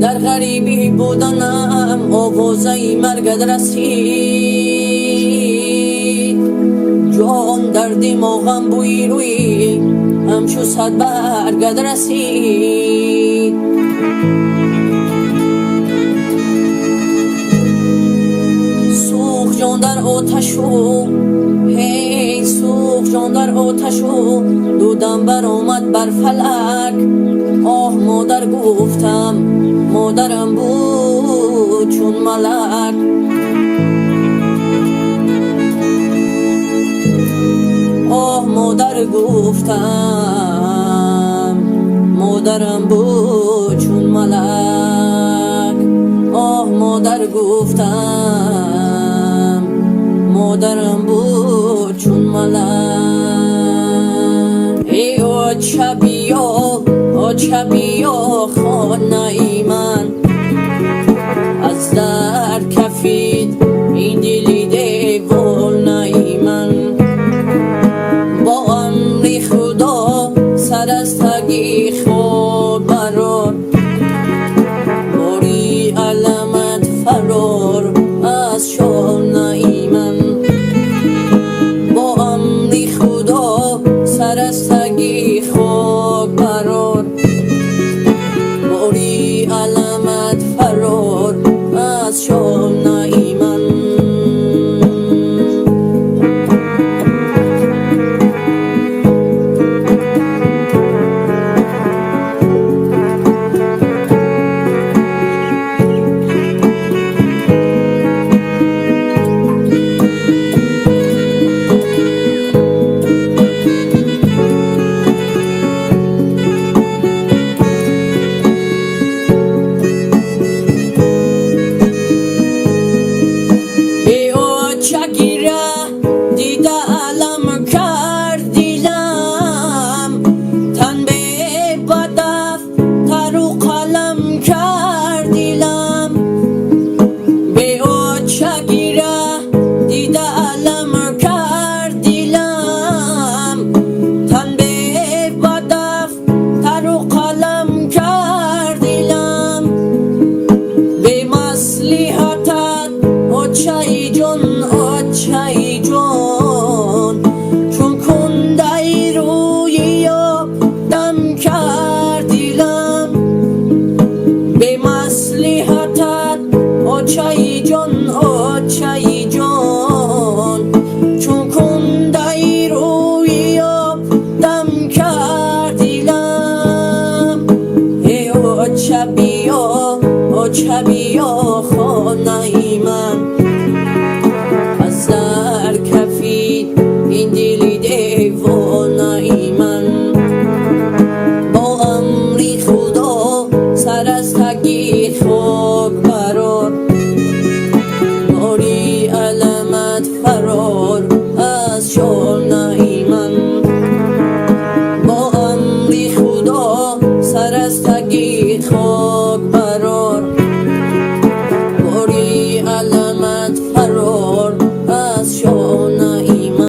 در غریبی بودنم آوازه مرگت رسید. جان در دماغم بوی روی همچو صد برگت رسید. سوخت جان در آتشو، هی سوخت جان در آتشو، دودم برآمد بر فلک. آه مادر گفتم مادرم بود چون ملک. آه مادر گفتم مادرم بود چون ملک. آه مادر گفتم مادرم بود چون ملک. ای آچه بیا خانه من، از در کفید این دلی دیوانه من. با امر خدا سر از تگی خود برار، باری علمت فرار از شانه من. با امر خدا سر از تگی خود برار، باری علمت فرار از شانه من. آچه جان چون کنده روی یادم کردیلم. به مصلحتت آچه جان چون کنده روی یادم کردیلم. ای آچه بیا خانه من، از در کفید این دلی دیوانه من. با امر خدا سر از تگی خاک برار، باری علمت فرار از شانه من. با امر خدا سر از تگی خاک